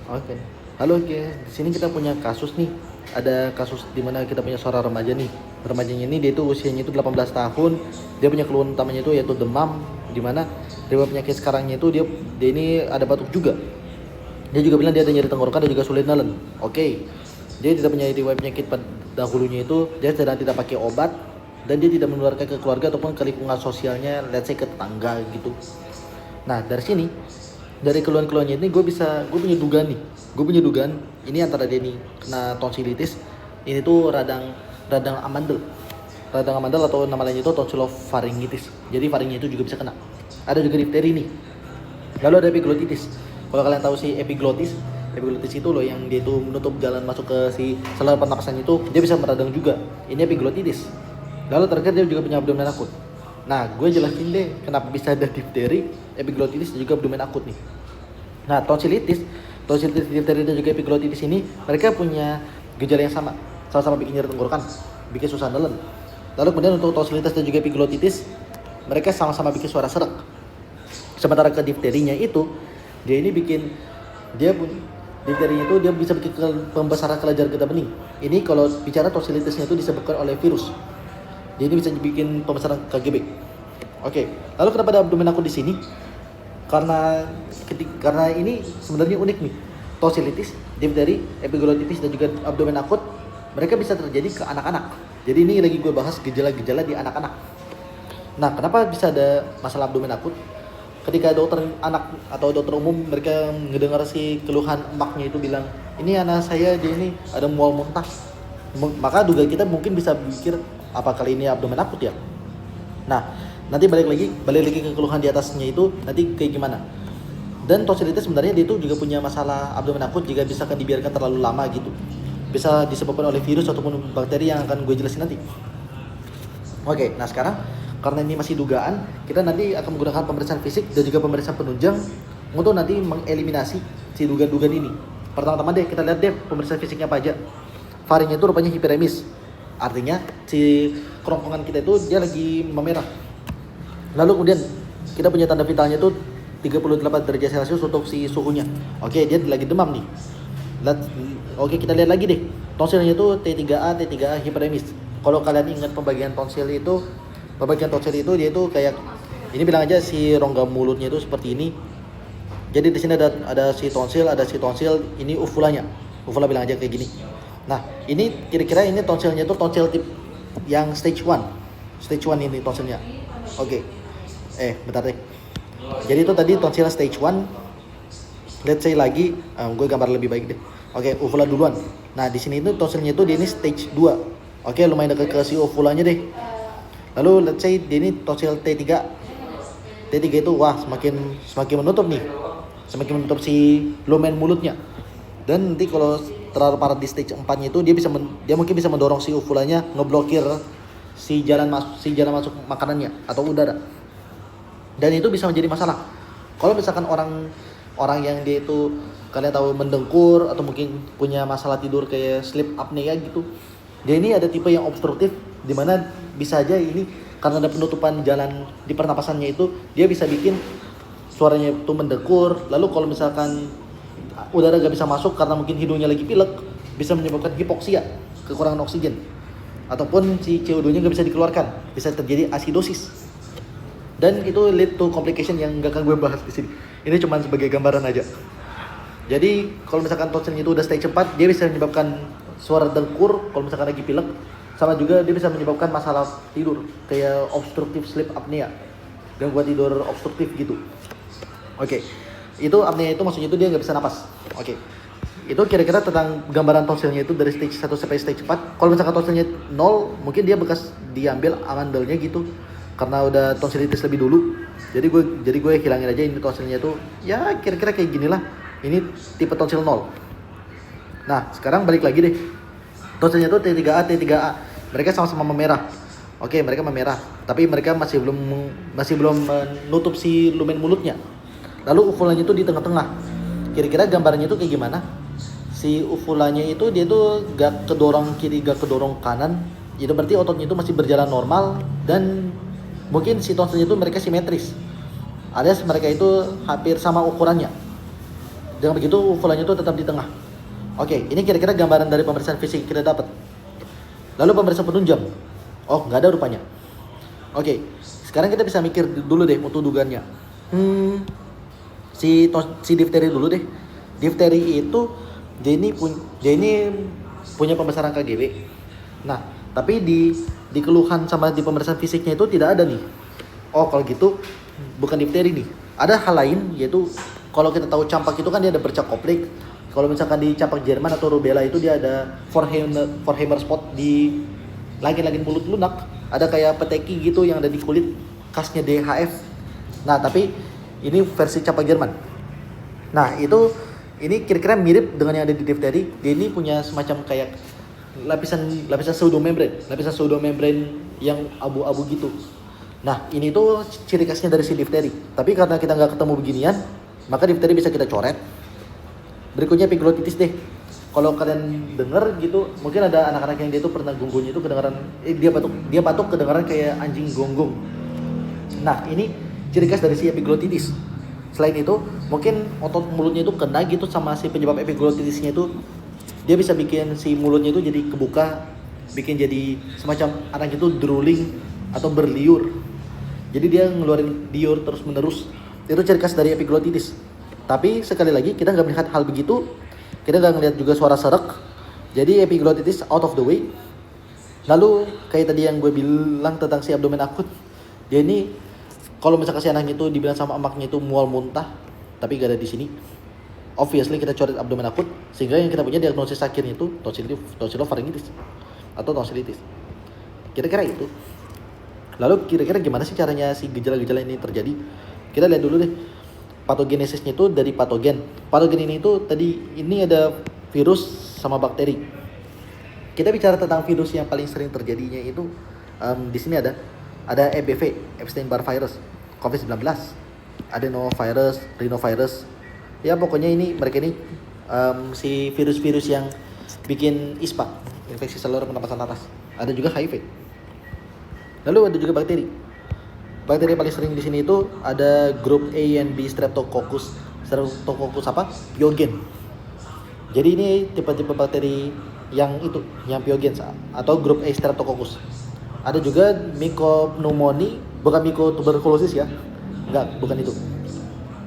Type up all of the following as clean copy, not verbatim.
Oke. Halo guys, di sini kita punya kasus nih. Ada kasus di mana kita punya seorang remaja nih. Remajanya ini dia itu usianya itu 18 tahun. Dia punya keluhan utamanya itu yaitu demam, di mana riwayat penyakit sekarangnya itu dia ini ada batuk juga. Dia juga bilang dia ada nyeri tenggorokan dan juga sulit nelen. Oke. Dia tidak punya riwayat penyakit dahulunya itu, dia sedang tidak pakai obat dan dia tidak menularkan ke keluarga ataupun ke lingkungan sosialnya, let's say ke tetangga gitu. Nah, dari sini, dari keluhan-keluhannya ini gue punya dugaan ini antara dia nih kena tonsilitis. Ini tuh radang amandel atau nama lainnya itu tonsilopharyngitis. Jadi faringnya itu juga bisa kena. Ada juga difteri nih. Lalu ada epiglottitis. Kalau kalian tahu si epiglottitis itu loh yang dia itu menutup jalan masuk ke si saluran pernapasan itu, dia bisa meradang juga. Ini epiglottitis. Lalu terakhir dia juga punya abdomen akut. Nah, gue jelasin deh kenapa bisa ada difteri, epiglottitis dan juga abdomen akut nih. Nah, tonsilitis, difteri dan juga epiglottitis ini mereka punya gejala yang sama-sama bikin nyeri tenggorokan, bikin susah nelen. Lalu kemudian untuk tonsilitis dan juga epiglottitis, mereka sama-sama bikin suara serak. Sementara ke difterinya itu, difterinya itu dia bisa bikin pembesaran kelenjar getah bening. Ini kalau bicara tonsilitisnya itu disebabkan oleh virus. Dia ini bisa dibikin pembesaran KGB. Oke, lalu kenapa ada abdomen akut di sini? Karena ini sebenarnya unik nih. Tonsilitis, difteri, epiglottitis dan juga abdomen akut, mereka bisa terjadi ke anak-anak. Jadi ini lagi gue bahas gejala-gejala di anak-anak. Nah, kenapa bisa ada masalah abdomen akut? Ketika dokter anak atau dokter umum mereka ngedengar si keluhan emaknya itu bilang, ini anak saya dia ini ada mual muntah. Maka duga kita mungkin bisa pikir apa kali ini abdomen akut ya. Nah, nanti balik lagi ke keluhan di atasnya itu nanti kayak gimana. Dan tonsilitis sebenarnya dia itu juga punya masalah abdomen akut jika misalkan dibiarkan terlalu lama gitu. Bisa disebabkan oleh virus ataupun bakteri yang akan gue jelasin nanti. Oke, nah sekarang karena ini masih dugaan, kita nanti akan menggunakan pemeriksaan fisik dan juga pemeriksaan penunjang untuk nanti mengeliminasi si dugaan-dugaan ini. Pertama-tama deh kita lihat deh pemeriksaan fisiknya apa aja. Faringnya itu rupanya hiperemis. Artinya si kerongkongan kita itu dia lagi memerah. Lalu kemudian kita punya tanda vitalnya itu 38 derajat Celcius untuk si suhunya. Oke, dia lagi demam nih. Oke, kita lihat lagi deh. Tonsilnya itu T3A hiperemis. Kalau kalian ingat pembagian tonsil itu dia itu kayak ini, bilang aja si rongga mulutnya itu seperti ini. Jadi di sini ada si tonsil, ini uvulanya. Uvula bilang aja kayak gini. Nah, ini kira-kira ini tonsilnya itu tonsil tip yang stage 1. Stage 1 ini tonsilnya. Oke. Bentar deh. Jadi itu tadi tonsil stage 1. Let's say lagi, gue gambar lebih baik deh. Oke, uvula duluan. Nah, di sini itu tonsilnya itu dia ini stage 2. Oke, lumayan dekat ke si uvulanya deh. Lalu let's say dia ini tonsil T3. T3 itu wah semakin menutup nih. Semakin menutup si lumen mulutnya. Dan nanti kalau terlalu parah di stage 4-nya itu dia mungkin bisa mendorong si uvulanya ngeblokir si jalan masuk makanannya atau udara. Dan itu bisa menjadi masalah. Kalau misalkan orang yang dia itu kalian tahu mendengkur atau mungkin punya masalah tidur kayak sleep apnea gitu. Dia ini ada tipe yang obstruktif di mana bisa aja ini karena ada penutupan jalan di pernapasannya itu dia bisa bikin suaranya itu mendengkur. Lalu kalau misalkan udara gak bisa masuk karena mungkin hidungnya lagi pilek, bisa menyebabkan hipoksia, kekurangan oksigen, ataupun si CO2-nya gak bisa dikeluarkan, bisa terjadi asidosis. Dan itu lead to complication yang gak akan gue bahas di sini. Ini cuma sebagai gambaran aja. Jadi kalau misalkan tonsilnya itu udah stage 4, dia bisa menyebabkan suara dengkur kalau misalkan lagi pilek, sama juga dia bisa menyebabkan masalah tidur kayak obstructive sleep apnea, gangguan tidur obstruktif gitu. Oke. Itu apnea itu maksudnya itu dia nggak bisa napas. Oke. Itu kira-kira tentang gambaran tonsilnya itu dari stage 1 sampai stage 4. Kalau misalkan tonsilnya 0, mungkin dia bekas diambil amandelnya gitu. Karena udah tonsilitis lebih dulu. Jadi gue hilangin aja ini tonsilnya itu. Ya kira-kira kayak ginilah. Ini tipe tonsil 0. Nah, sekarang balik lagi deh. Tonsilnya itu T3A. Mereka sama-sama memerah. Oke, mereka memerah. Tapi mereka masih belum menutup si lumen mulutnya. Lalu uvulanya itu di tengah-tengah. Kira-kira gambarnya itu kayak gimana? Si uvulanya itu dia tuh gak kedorong kiri, gak kedorong kanan. Itu berarti ototnya itu masih berjalan normal. Dan mungkin si tonsilnya itu mereka simetris. Alias mereka itu hampir sama ukurannya. Dengan begitu ukurannya itu tetap di tengah. Oke, ini kira-kira gambaran dari pemeriksaan fisik kita dapat. Lalu pemeriksaan penunjang. Oh, nggak ada rupanya. Oke, sekarang kita bisa mikir dulu deh untuk dugaannya. Si difteri dulu deh. Difteri itu dia ini punya pembesaran KGB. Nah, tapi di keluhan sama di pemeriksaan fisiknya itu tidak ada nih. Oh, kalau gitu bukan difteri nih. Ada hal lain, yaitu kalau kita tahu campak itu kan dia ada bercak koplik. Kalau misalkan di campak Jerman atau rubella itu dia ada Vorheimer spot di lagi-lagi mulut lunak. Ada kayak peteki gitu yang ada di kulit, khasnya DHF. Nah, tapi ini versi campak Jerman. Nah, ini kira-kira mirip dengan yang ada di difteri. Dia ini punya semacam kayak lapisan pseudomembran yang abu-abu gitu. Nah, ini tuh ciri khasnya dari si difteri. Tapi karena kita nggak ketemu beginian, maka difteri bisa kita coret. Berikutnya epiglotitis deh. Kalau kalian denger gitu, mungkin ada anak-anak yang dia tuh pernah gonggongnya itu kedengaran, dia batuk kedengaran kayak anjing gonggong. Nah, ini ciri khas dari si epiglotitis. Selain itu, mungkin otot mulutnya itu kena gitu sama si penyebab epiglotitisnya itu, dia bisa bikin si mulutnya itu jadi kebuka, bikin jadi semacam anak itu drooling atau berliur. Jadi dia ngeluarin liur terus menerus. Itu ciri khas dari epiglotitis. Tapi sekali lagi kita nggak melihat hal begitu, kita nggak ngelihat juga suara serak. Jadi epiglotitis out of the way. Lalu kayak tadi yang gue bilang tentang si abdomen akut, dia ini kalau misalkan si anaknya itu dibilang sama emaknya itu mual muntah, tapi gak ada di sini. Obviously kita coret abdomen akut, sehingga yang kita punya diagnosis akhirnya itu tonsillofaringitis atau tonsilitis. Kira-kira itu. Lalu kira-kira gimana sih caranya si gejala-gejala ini terjadi? Kita lihat dulu deh. Patogenesisnya itu dari patogen. Patogen ini itu tadi ini ada virus sama bakteri. Kita bicara tentang virus yang paling sering terjadinya itu di sini ada EBV, Epstein-Barr virus, COVID-19, adenovirus, rhinovirus. Ya pokoknya mereka ini si virus-virus yang bikin ISPA, infeksi saluran pernapasan atas. Ada juga HIV. Lalu ada juga bakteri. Bakteri yang paling sering di sini itu ada grup A and B Streptococcus. Streptococcus apa? Pyogen. Jadi ini tipe-tipe bakteri yang Pyogen atau grup A Streptococcus. Ada juga Mycopneumoniae, bukan Mycotuberculosis ya. Enggak, bukan itu.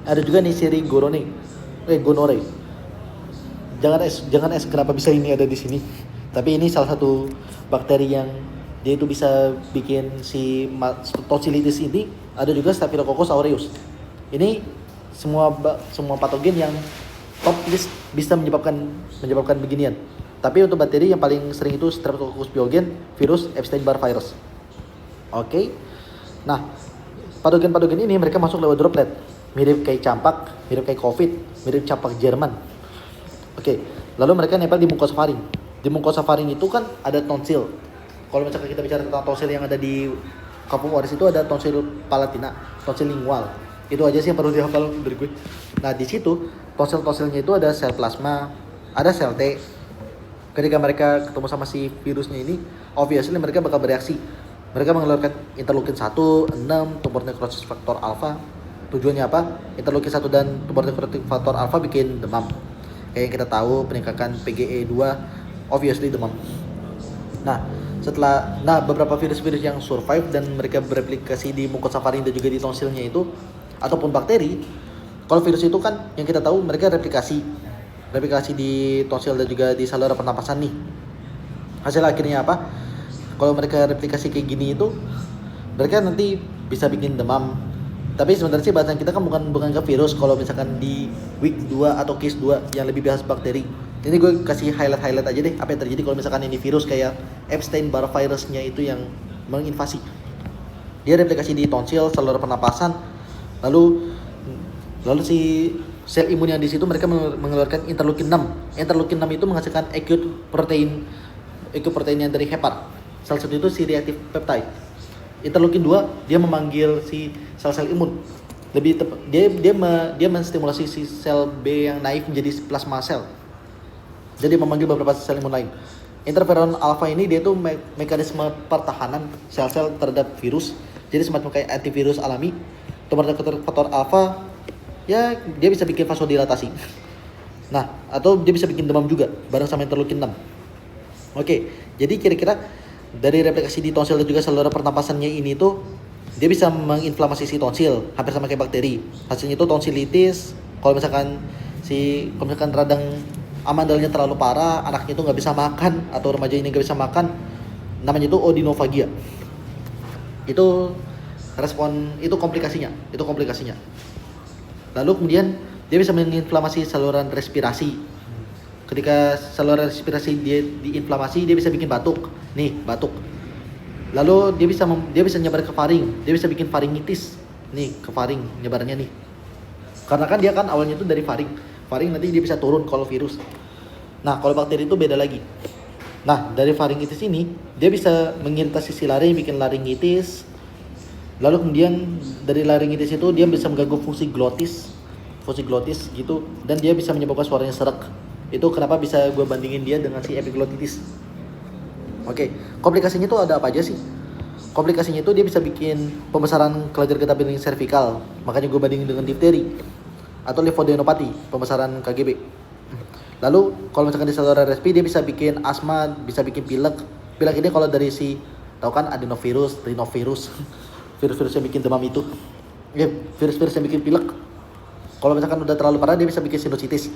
Ada juga Neisseria gonorrhoeae. Jangan es kenapa bisa ini ada di sini. Tapi ini salah satu bakteri yang dia itu bisa bikin si tonsilitis ini. Ada juga Staphylococcus aureus. Ini semua patogen yang top list bisa menyebabkan beginian. Tapi untuk bakteri yang paling sering itu Streptococcus pyogen, virus Epstein-Barr virus. Oke. Nah, patogen-patogen ini mereka masuk lewat droplet. Mirip kayak campak, mirip kayak COVID, mirip campak Jerman. Oke. Lalu mereka nempel di mukosa faring. Di mukosa faring itu kan ada tonsil. Kalau misalkan kita bicara tentang tonsil yang ada di Kampung Waris itu ada tonsil palatina, tonsil lingual. Itu aja sih yang perlu dihafal dari gue. Nah, di situ tonsil-tonsilnya itu ada sel plasma, ada sel T. Ketika mereka ketemu sama si virusnya ini, obviously mereka bakal bereaksi. Mereka mengeluarkan interleukin 1, 6, tumor necrosis faktor alfa. Tujuannya apa? Interleukin 1 dan tumor necrosis faktor alfa bikin demam. Kayak yang kita tahu peningkatan PGE2, obviously demam. Nah, beberapa virus-virus yang survive dan mereka bereplikasi di mukosa faring dan juga di tonsilnya itu, ataupun bakteri, kalau virus itu kan yang kita tahu mereka replikasi di tonsil dan juga di saluran pernapasan nih. Hasil akhirnya apa? Kalau mereka replikasi kayak gini itu, mereka nanti bisa bikin demam. Tapi sebenarnya sih bahasan kita kan bukan ke virus. Kalau misalkan di week 2 atau case 2 yang lebih bahas bakteri. Ini gue kasih highlight aja deh apa yang terjadi kalau misalkan ini virus kayak Epstein-Barr virusnya itu yang menginvasi. Dia replikasi di tonsil, saluran pernapasan, lalu si sel imun yang di situ mereka mengeluarkan interleukin 6. Interleukin 6 itu menghasilkan acute protein yang dari hepar. Salah satu itu si reactive peptide. Interleukin 2 dia memanggil si sel-sel imun. Lebih tepat dia menstimulasi si sel B yang naif menjadi plasma sel. Jadi memanggil beberapa sel imun lain. Interferon alfa ini dia tuh mekanisme pertahanan sel-sel terhadap virus. Jadi semacam kayak antivirus alami. Tumor faktor alfa ya dia bisa bikin vasodilatasi. Nah, atau dia bisa bikin demam juga bareng sama interleukin 6. Oke, jadi kira-kira dari replikasi di tonsil dan juga saluran pernapasannya ini tuh dia bisa menginflamasi si tonsil, hampir sama kayak bakteri. Hasilnya itu tonsilitis. Kalau misalkan radang amandalnya terlalu parah, anaknya itu nggak bisa makan atau remaja ini nggak bisa makan, namanya itu odinofagia. Itu komplikasinya. Lalu kemudian dia bisa menginflamasi saluran respirasi. Ketika saluran respirasi dia diinflamasi, dia bisa bikin batuk. Nih, batuk. Lalu dia bisa nyebar ke faring, dia bisa bikin faringitis. Nih, ke faring nyebarnya nih. Karena kan dia awalnya itu dari faring. Faring nanti dia bisa turun kalau virus. Nah, kalau bakteri itu beda lagi. Nah, dari faringitis ini dia bisa mengiritasi si laring, bikin laringitis. Lalu kemudian dari laringitis itu dia bisa mengganggu fungsi glotis gitu, dan dia bisa menyebabkan suaranya serak. Itu kenapa bisa gue bandingin dia dengan si epiglotitis. Oke, komplikasinya itu ada apa aja sih? Komplikasinya itu dia bisa bikin pembesaran kelenjar getah bening servikal, makanya gue bandingin dengan difteri, atau levodenopati, pembesaran KGB. Lalu kalau misalkan di saluran respi dia bisa bikin asma, bisa bikin pilek. Pilek ini kalau dari si tahu kan adenovirus, rhinovirus, virus-virus yang bikin demam itu. Ya, virus-virus yang bikin pilek. Kalau misalkan udah terlalu parah dia bisa bikin sinusitis,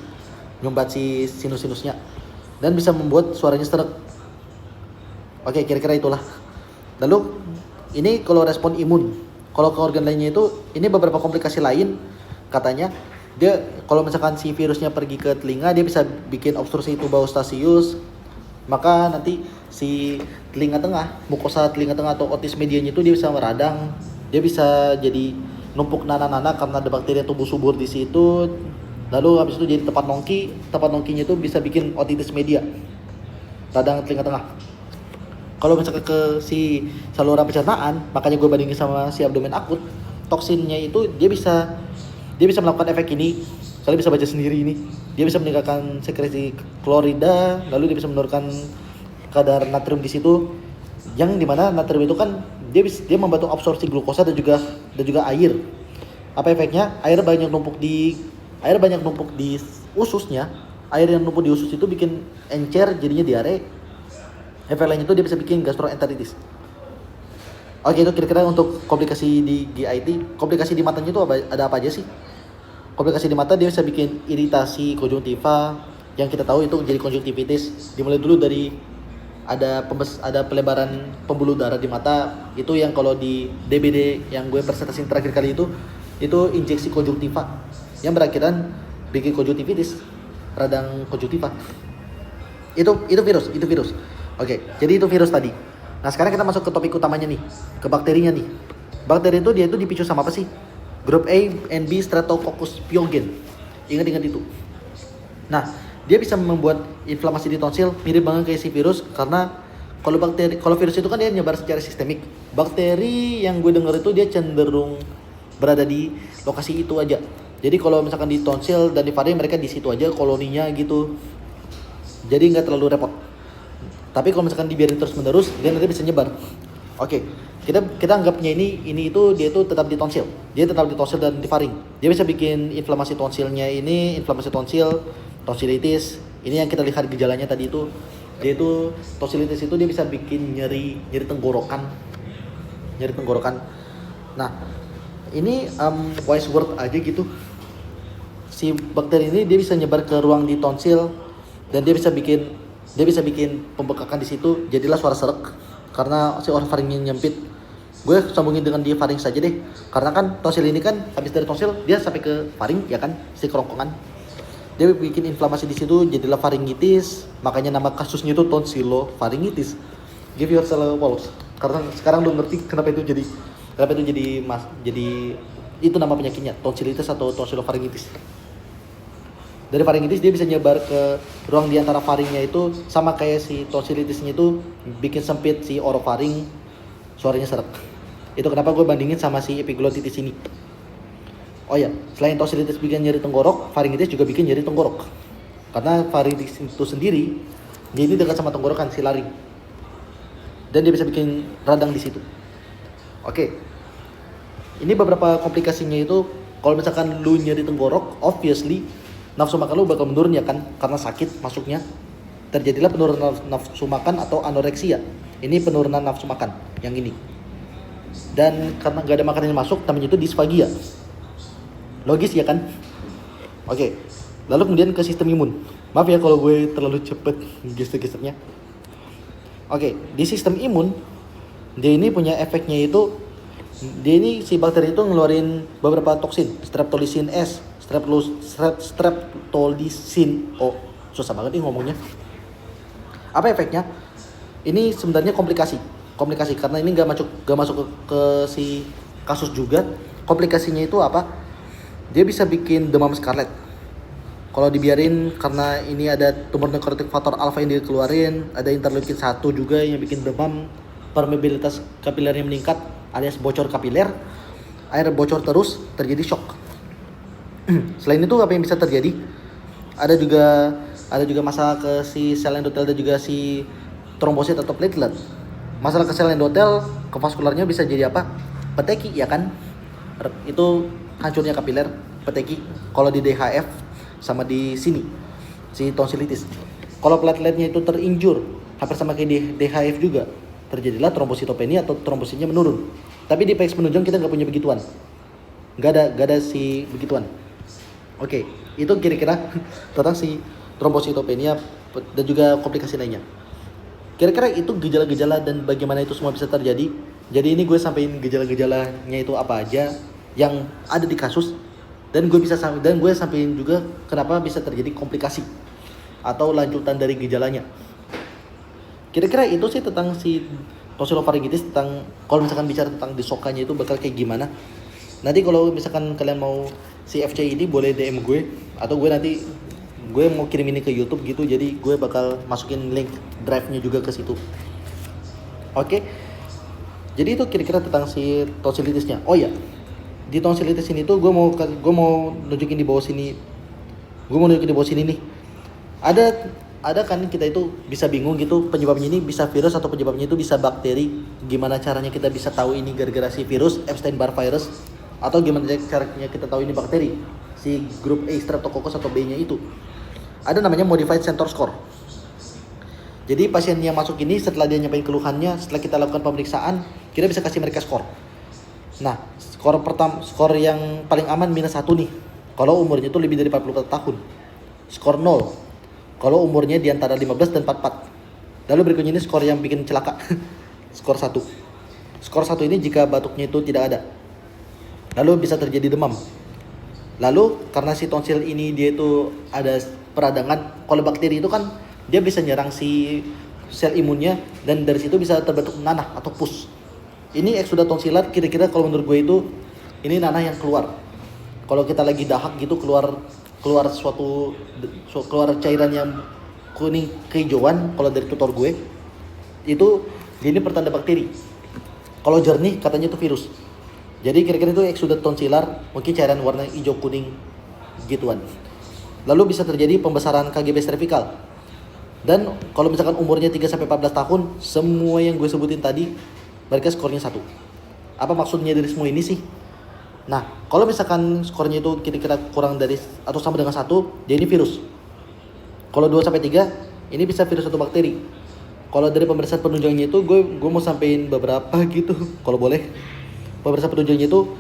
nyumbat si sinus-sinusnya, dan bisa membuat suaranya serak. Oke, kira-kira itulah. Lalu ini kalau respon imun, kalau ke organ lainnya itu ini beberapa komplikasi lain katanya. Dia kalau misalkan si virusnya pergi ke telinga, dia bisa bikin obstruksi tubaustasius, maka nanti si telinga tengah, mukosa telinga tengah atau otis medianya itu dia bisa meradang, dia bisa jadi numpuk nana-nana karena ada bakteri yang tumbuh subur di situ. Lalu habis itu jadi tempat nongkinya itu bisa bikin otitis media, radang telinga tengah. Kalau misalkan ke si saluran pencernaan, makanya gue bandingin sama si abdomen akut, toksinnya itu dia bisa melakukan efek ini. Kalian bisa baca sendiri ini. Dia bisa meningkatkan sekresi klorida, lalu dia bisa menurunkan kadar natrium di situ. Yang dimana natrium itu kan dia membantu absorpsi glukosa dan juga air. Apa efeknya? Air banyak numpuk di ususnya. Air yang numpuk di usus itu bikin encer, jadinya diare. Efek lainnya itu dia bisa bikin gastroenteritis. Oke, itu kira-kira untuk komplikasi di GIT. Komplikasi di matanya itu ada apa aja sih? Komplikasi di mata dia bisa bikin iritasi konjungtiva, yang kita tahu itu jadi konjungtivitis. Dimulai dulu dari ada pelebaran pembuluh darah di mata, itu yang kalau di DBD yang gue presentasi terakhir kali itu injeksi konjungtiva yang berakhiran bikin konjungtivitis, radang konjungtiva. Itu virus. Oke, jadi itu virus tadi. Nah, sekarang kita masuk ke topik utamanya nih, ke bakterinya nih. Bakteri itu dia dipicu sama apa sih? Grup A and B Streptococcus pyogen. Ingat itu. Nah, dia bisa membuat inflamasi di tonsil, mirip banget kayak si virus, karena kalau virus itu kan dia nyebar secara sistemik. Bakteri yang gue dengar itu dia cenderung berada di lokasi itu aja. Jadi kalau misalkan di tonsil dan di faring mereka di situ aja koloninya gitu. Jadi nggak terlalu repot. Tapi kalau misalkan dibiarin terus menerus, dia nanti bisa nyebar. Oke, kita anggapnya dia itu tetap di tonsil. Dia tetap di tonsil dan di faring. Dia bisa bikin inflamasi tonsilnya ini, inflamasi tonsil, tonsilitis. Ini yang kita lihat gejalanya tadi itu. Dia itu tonsilitis itu dia bisa bikin nyeri tenggorokan. Nah, ini wise word aja gitu. Si bakteri ini dia bisa nyebar ke ruang di tonsil dan dia bisa bikin pembekakan di situ, jadilah suara serak karena si orofaringnya nyempit. Gue sambungin dengan di faring saja deh, karena kan tonsil ini kan habis dari tonsil dia sampai ke faring ya kan, si kerongkongan. Dia bikin inflamasi di situ, jadilah faringitis. Makanya nama kasusnya itu tonsilofaringitis. Give yourself a pulse. Karena sekarang lu ngerti kenapa itu jadi itu nama penyakitnya, tonsilitis atau tonsilofaringitis. Dari faringitis dia bisa nyebar ke ruang di antara faringnya itu, sama kayak si tonsilitisnya itu bikin sempit si orofaring, suaranya serak. Itu kenapa gue bandingin sama si epiglotitis ini. Oh ya, selain tonsilitis bikin nyeri tenggorok, faringitis juga bikin nyeri tenggorok. Karena faringitis itu sendiri dia ini dekat sama tenggorokan, si laring. Dan dia bisa bikin radang di situ. Oke. Ini beberapa komplikasinya itu, kalau misalkan lu nyeri tenggorok, obviously nafsu makan lu bakal menurun ya kan, karena sakit masuknya. Terjadilah penurunan nafsu makan atau anoreksia. Ini penurunan nafsu makan yang ini. Dan karena gak ada makanan yang masuk, namanya itu disfagia. Logis ya kan? Oke. Lalu kemudian ke sistem imun. Maaf ya kalau gue terlalu cepet geser-gesernya. Oke, di sistem imun dia ini punya efeknya itu, dia ini si bakteri itu ngeluarin beberapa toksin, streptolisin S, streptolisin O. Susah banget nih ngomongnya. Apa efeknya? Ini sebenarnya komplikasi karena ini gak masuk ke si kasus juga. Komplikasinya itu apa? Dia bisa bikin demam scarlet. Kalau dibiarin, karena ini ada tumor nekrotik faktor alfa yang dikeluarin, ada interleukin 1 juga yang bikin demam, permeabilitas kapilernya meningkat alias bocor kapiler, air bocor terus, terjadi shock. Selain itu apa yang bisa terjadi? Ada juga masalah ke si sel endotel dan juga si trombosit atau platelet. Masalah ke sel endotel, ke vaskularnya bisa jadi apa? Peteki ya kan? Itu hancurnya kapiler, peteki. Kalau di DHF sama di sini si tonsilitis. Kalau plateletnya itu terinjur, hampir sama kayak di DHF juga, terjadilah trombositopenia atau trombositnya menurun. Tapi di PX penunjang kita nggak punya begituan, nggak ada si begituan. Oke, itu kira-kira tentang si trombositopenia dan juga komplikasi lainnya. Kira-kira itu gejala-gejala dan bagaimana itu semua bisa terjadi. Jadi ini gue sampaikan gejala-gejalanya itu apa aja yang ada di kasus, dan gue sampaikan juga kenapa bisa terjadi komplikasi atau lanjutan dari gejalanya. Kira-kira itu sih tentang si tonsilofaringitis. Tentang kalau misalkan bicara tentang disokanya itu bakal kayak gimana. Nanti kalau misalkan kalian mau si FC ini boleh DM gue, atau gue mau kirim ini ke YouTube gitu, jadi gue bakal masukin link drive-nya juga ke situ. Oke. Jadi itu kira-kira tentang si tonsilitisnya. Oh ya, di tonsilitis ini tuh gue mau nunjukin di bawah sini. Nih. Ada kan kita itu bisa bingung gitu, penyebabnya ini bisa virus atau penyebabnya itu bisa bakteri. Gimana caranya kita bisa tahu ini gara-gara si virus Epstein-Barr virus, atau gimana caranya kita tahu ini bakteri si grup A Streptococcus atau B-nya itu. Ada namanya modified Centor score. Jadi pasien yang masuk ini setelah dia nyampein keluhannya, setelah kita lakukan pemeriksaan, kita bisa kasih mereka skor. Nah, skor yang paling aman -1 nih, kalau umurnya itu lebih dari 44 tahun. Skor 0 kalau umurnya di antara 15 dan 44. Lalu berikutnya ini skor yang bikin celaka. Skor 1. Skor 1 ini jika batuknya itu tidak ada. Lalu bisa terjadi demam. Lalu karena si tonsil ini dia itu ada peradangan, kalau bakteri itu kan dia bisa nyerang si sel imunnya, dan dari situ bisa terbentuk nanah atau pus. Ini eksudat tonsilat, kira-kira kalau menurut gue itu ini nanah yang keluar. Kalau kita lagi dahak gitu, keluar cairan yang kuning kehijauan, kalau dari tutor gue itu ini pertanda bakteri. Kalau jernih katanya itu virus. Jadi kira-kira itu eksudat tonsilar, mungkin cairan warna hijau kuning gituan. Lalu bisa terjadi pembesaran KGB cervical. Dan kalau misalkan umurnya 3-14 tahun, semua yang gue sebutin tadi mereka skornya 1. Apa maksudnya dari semua ini sih? Nah, kalau misalkan skornya itu kira-kira kurang dari atau sama dengan 1, dia ini virus. Kalau 2-3, ini bisa virus atau bakteri. Kalau dari pemeriksaan penunjangnya itu gue mau sampein beberapa gitu, kalau boleh. Pemeriksaan penunjangnya itu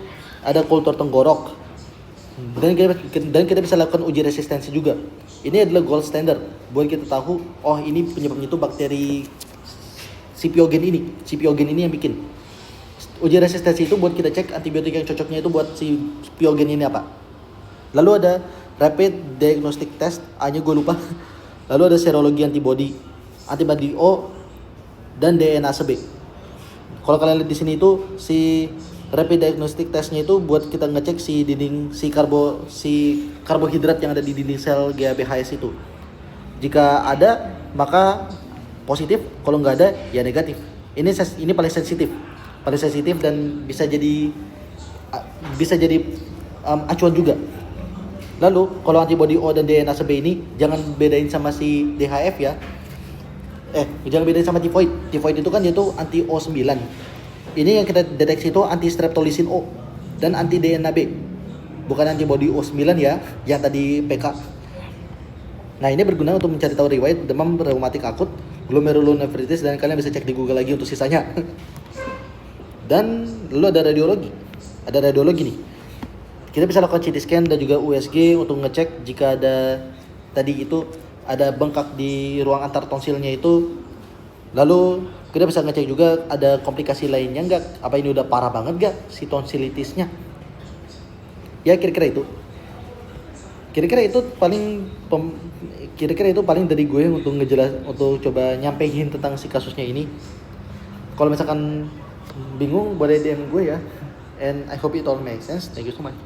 ada kultur tenggorok. Dan kita bisa lakukan uji resistensi juga. Ini adalah gold standard buat kita tahu, oh ini penyebabnya itu bakteri Cipiogen ini yang bikin. Uji resistensi itu buat kita cek antibiotik yang cocoknya itu buat si Cipiogen ini apa. Lalu ada rapid diagnostic test, A-nya gue lupa. Lalu ada serologi antibody O dan DNA AB. Kalau kalian lihat di sini itu si rapid diagnostic testnya itu buat kita ngecek si dinding karbohidrat yang ada di dinding sel GABHS itu. Jika ada maka positif, kalau nggak ada ya negatif. Ini paling sensitif dan bisa jadi acuan juga. Lalu kalau antibody O dan DNA AB ini jangan bedain sama si DHF ya. Jangan bedain sama tifoid. Tifoid itu kan dia tuh anti O9. Ini yang kita deteksi itu anti streptolisin O dan anti DNA B. Bukan antibody O9 ya, yang tadi PK. Nah, ini berguna untuk mencari tahu riwayat demam reumatik akut, glomerulonefritis, dan kalian bisa cek di Google lagi untuk sisanya. Dan lalu ada radiologi. Ada radiologi nih. Kita bisa lakukan CT scan dan juga USG untuk ngecek jika ada tadi itu ada bengkak di ruang antar tonsilnya itu. Lalu kita bisa ngecek juga ada komplikasi lainnya nggak? Apa ini udah parah banget nggak si tonsilitisnya? Ya kira-kira itu. Kira-kira itu paling dari gue untuk untuk coba nyampein tentang si kasusnya ini. Kalau misalkan bingung boleh DM gue ya. And I hope it all makes sense. Thank you so much.